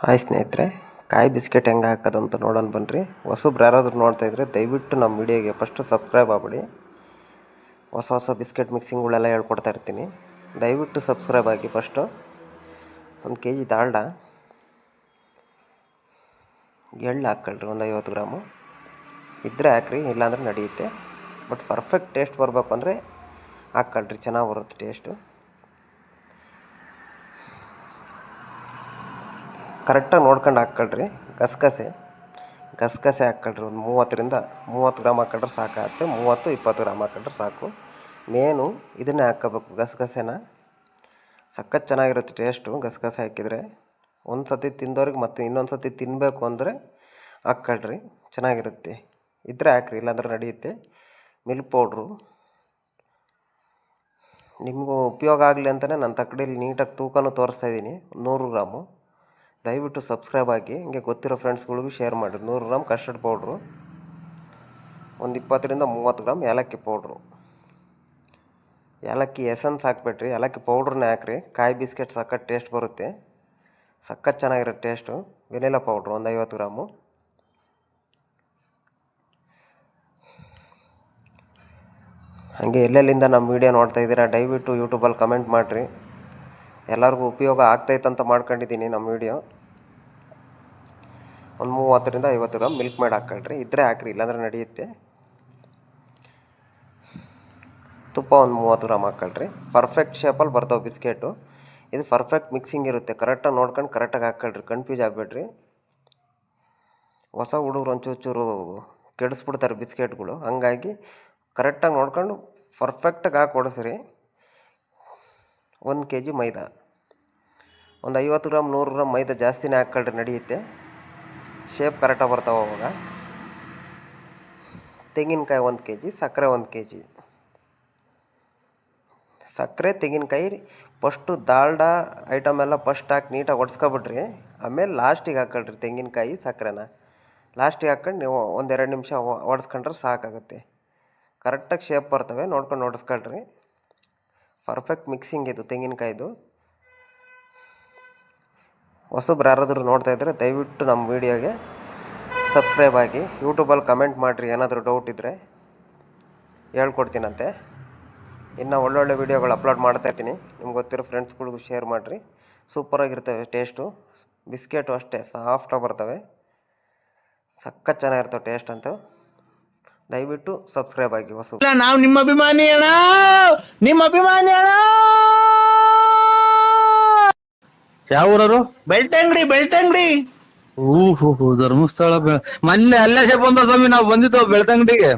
Hi ಸ್ನೇಹಿತರೆ, ಕಾಯಿ biscuit ಹೆಂಗೆ ಹಾಕೋದು ಅಂತ ನೋಡೋಣ ಬನ್ನಿರಿ. ಹೊಸಬ್ರು ಯಾರಾದರೂ ನೋಡ್ತಾಯಿದ್ರೆ ದಯವಿಟ್ಟು ನಮ್ಮ ವಿಡಿಯೋಗೆ ಫಸ್ಟು ಸಬ್ಸ್ಕ್ರೈಬ್ ಆಗಿಬಿಡಿ. ಹೊಸ ಬಿಸ್ಕೆಟ್ ಮಿಕ್ಸಿಂಗ್ಗಳೆಲ್ಲ ಹೇಳ್ಕೊಡ್ತಾ ಇರ್ತೀನಿ. ದಯವಿಟ್ಟು ಸಬ್ಸ್ಕ್ರೈಬ್ ಆಗಿ. ಫಸ್ಟು 1 kg ದಾಲ್ಡ, ಎಳ್ಳು ಹಾಕ್ಕೊಳ್ರಿ, ಒಂದು 50 ಗ್ರಾಮು ಇದ್ದರೆ ಹಾಕ್ರಿ, ಇಲ್ಲಾಂದ್ರೆ ನಡೆಯುತ್ತೆ. ಬಟ್ ಪರ್ಫೆಕ್ಟ್ ಟೇಸ್ಟ್ ಬರಬೇಕು ಅಂದರೆ ಹಾಕ್ಕೊಳ್ರಿ, ಚೆನ್ನಾಗಿ ಬರುತ್ತೆ ಟೇಸ್ಟು. ಕರೆಕ್ಟಾಗಿ ನೋಡ್ಕೊಂಡು ಹಾಕ್ಕೊಳ್ರಿ. ಗಸಗಸೆ ಹಾಕ್ಕೊಳ್ರಿ, ಒಂದು 30 ಗ್ರಾಮ್ ಹಾಕ್ಕೊಂಡ್ರೆ ಸಾಕಾಗುತ್ತೆ. 30-20 ಗ್ರಾಮ್ ಹಾಕ್ಕೊಂಡ್ರೆ ಸಾಕು. ಮೇನು ಇದನ್ನೇ ಹಾಕ್ಕೋಬೇಕು, ಗಸಗಸೆನ. ಸಖತ್ ಚೆನ್ನಾಗಿರುತ್ತೆ ಟೇಸ್ಟು ಗಸಗಸೆ ಹಾಕಿದರೆ. ಒಂದು ಸತಿ ತಿಂದವ್ರಿಗೆ ಮತ್ತೆ ಇನ್ನೊಂದು ಸತಿ ತಿನ್ನಬೇಕು ಅಂದರೆ ಹಾಕ್ಕೊಳ್ರಿ, ಚೆನ್ನಾಗಿರುತ್ತೆ. ಇದ್ದರೆ ಹಾಕ್ರಿ, ಇಲ್ಲಾಂದ್ರೆ ನಡೆಯುತ್ತೆ. ಮಿಲ್ಕ್ ಪೌಡ್ರು ನಿಮಗೂ ಉಪಯೋಗ ಆಗಲಿ ಅಂತಲೇ ನಾನು ತಕ್ಕಡಿಯಲ್ಲಿ ನೀಟಾಗಿ ತೂಕನೂ ತೋರಿಸ್ತಾಯಿದ್ದೀನಿ. 100 ಗ್ರಾಮು. ದಯವಿಟ್ಟು ಸಬ್ಸ್ಕ್ರೈಬ್ ಆಗಿ, ಹಿಂಗೆ ಗೊತ್ತಿರೋ ಫ್ರೆಂಡ್ಸ್ಗಳಿಗೂ ಶೇರ್ ಮಾಡಿ. 100 ಗ್ರಾಮ್ ಕಸ್ಟರ್ಡ್ ಪೌಡ್ರು, ಒಂದು 20-30 ಗ್ರಾಮ್ ಏಲಕ್ಕಿ ಪೌಡ್ರು. ಏಲಕ್ಕಿ ಎಸೆನ್ಸ್ ಹಾಕ್ಬೇಡ್ರಿ, ಏಲಕ್ಕಿ ಪೌಡ್ರನ್ನೇ ಹಾಕ್ರಿ. ಕಾಯಿ ಬಿಸ್ಕೆಟ್ ಸಖತ್ ಟೇಸ್ಟ್ ಬರುತ್ತೆ, ಸಖತ್ ಚೆನ್ನಾಗಿರುತ್ತೆ ಟೇಸ್ಟು. ವೆನಿಲಾ ಪೌಡ್ರು ಒಂದು 50 ಗ್ರಾಮು. ಹಾಗೆ ಎಲ್ಲೆಲ್ಲಿಂದ ನಮ್ಮ ವೀಡಿಯೋ ನೋಡ್ತಾ ಇದ್ದೀರಾ ದಯವಿಟ್ಟು ಯೂಟ್ಯೂಬಲ್ಲಿ ಕಮೆಂಟ್ ಮಾಡಿರಿ. ಎಲ್ಲರಿಗೂ ಉಪಯೋಗ ಆಗ್ತೈತಂತ ಮಾಡ್ಕೊಂಡಿದ್ದೀನಿ ನಮ್ಮ ವೀಡಿಯೋ. ಒಂದು 30-50 ಗ್ರಾಮ್ ಮಿಲ್ಕ್ ಮೇಡ್ ಹಾಕ್ಕೊಳ್ರಿ, ಇದ್ದರೆ ಹಾಕ್ರಿ, ಇಲ್ಲಾಂದ್ರೆ ನಡೆಯುತ್ತೆ. ತುಪ್ಪ ಒಂದು 30 ಗ್ರಾಮ್ ಹಾಕ್ಕೊಳ್ರಿ. ಪರ್ಫೆಕ್ಟ್ ಶೇಪಲ್ಲಿ ಬರ್ತಾವೆ ಬಿಸ್ಕೆಟು. ಇದು ಪರ್ಫೆಕ್ಟ್ ಮಿಕ್ಸಿಂಗ್ ಇರುತ್ತೆ. ಕರೆಕ್ಟಾಗಿ ನೋಡ್ಕೊಂಡು ಕರೆಕ್ಟಾಗಿ ಹಾಕ್ಕೊಳ್ರಿ, ಕನ್ಫ್ಯೂಸ್ ಆಗಬೇಡ್ರಿ. ಹೊಸ ಹುಡುಗರು ಒಂಚೂರು ಕೆಡಿಸ್ಬಿಡ್ತಾರೆ ಬಿಸ್ಕೆಟ್ಗಳು. ಹಂಗಾಗಿ ಕರೆಕ್ಟಾಗಿ ನೋಡ್ಕೊಂಡು ಪರ್ಫೆಕ್ಟಾಗಿ ಹಾಕಿ ಕೊಡಿಸ್ರಿ. 1 kg ಮೈದಾ, ಒಂದು 50 ಗ್ರಾಮ್ 100 ಗ್ರಾಮ್ ಮೈದಾ ಜಾಸ್ತಿನೇ ಹಾಕ್ಕೊಳ್ರಿ, ನಡೆಯುತ್ತೆ. ಶೇಪ್ ಕರೆಕ್ಟಾಗಿ ಬರ್ತಾವೆ ಅವಾಗ. ತೆಂಗಿನಕಾಯಿ 1 kg, ಸಕ್ಕರೆ 1 kg. ಸಕ್ಕರೆ ತೆಂಗಿನಕಾಯಿ ಫಸ್ಟು ದಾಲ್ಡ ಐಟಮ್ ಎಲ್ಲ ಫಸ್ಟ್ ಹಾಕಿ ನೀಟಾಗಿ ಒಡ್ಸ್ಕೊಬಿಡ್ರಿ. ಆಮೇಲೆ ಲಾಸ್ಟಿಗೆ ಹಾಕ್ಕೊಳ್ರಿ ತೆಂಗಿನಕಾಯಿ ಸಕ್ಕರೆನ. ಲಾಸ್ಟಿಗೆ ಹಾಕ್ಕೊಂಡು ನೀವು 1-2 ನಿಮಿಷ ಒಡ್ಸ್ಕೊಂಡ್ರೆ ಸಾಕಾಗುತ್ತೆ. ಕರೆಕ್ಟಾಗಿ ಶೇಪ್ ಬರ್ತವೆ, ನೋಡ್ಕೊಂಡು ಒಡಿಸ್ಕೊಳ್ರಿ. ಪರ್ಫೆಕ್ಟ್ ಮಿಕ್ಸಿಂಗ್ ಇದು ತೆಂಗಿನಕಾಯಿದು. ಹೊಸಬ್ರು ಯಾರಾದರೂ ನೋಡ್ತಾಯಿದ್ರೆ ದಯವಿಟ್ಟು ನಮ್ಮ ವೀಡಿಯೋಗೆ ಸಬ್ಸ್ಕ್ರೈಬ್ ಆಗಿ. ಯೂಟ್ಯೂಬಲ್ಲಿ ಕಮೆಂಟ್ ಮಾಡಿರಿ, ಏನಾದರೂ ಡೌಟ್ ಇದ್ದರೆ ಹೇಳ್ಕೊಡ್ತೀನಂತೆ. ಇನ್ನು ಒಳ್ಳೊಳ್ಳೆ ವೀಡಿಯೋಗಳು ಅಪ್ಲೋಡ್ ಮಾಡ್ತಾಯಿರ್ತೀನಿ. ನಿಮ್ಗೆ ಗೊತ್ತಿರೋ ಫ್ರೆಂಡ್ಸ್ಗಳಿಗೂ ಶೇರ್ ಮಾಡಿರಿ. ಸೂಪರಾಗಿರ್ತವೆ ಟೇಸ್ಟು. ಬಿಸ್ಕೆಟು ಅಷ್ಟೇ ಸಾಫ್ಟಾಗಿ ಬರ್ತವೆ, ಸಖತ್ ಚೆನ್ನಾಗಿರ್ತವೆ ಟೇಸ್ಟ್ ಅಂತೂ. ದಯವಿಟ್ಟು ಸಬ್ಸ್ಕ್ರೈಬ್ ಆಗಿ. ನಾವು ನಿಮ್ಮ ಅಭಿಮಾನಿ ಅಣ್ಣ, ನಿಮ್ಮ ಅಭಿಮಾನಿ ಅಣ್ಣ. ಯಾವ ಊರವರು? ಬೆಳ್ತಂಗಡಿ. ಧರ್ಮಸ್ಥಳ ಮೊನ್ನೆ ಅಲ್ಲೇ ಬಂದ ಸ್ವಾಮಿ, ನಾವು ಬಂದಿದ್ದೋ ಬೆಳ್ತಂಗಡಿಗೆ.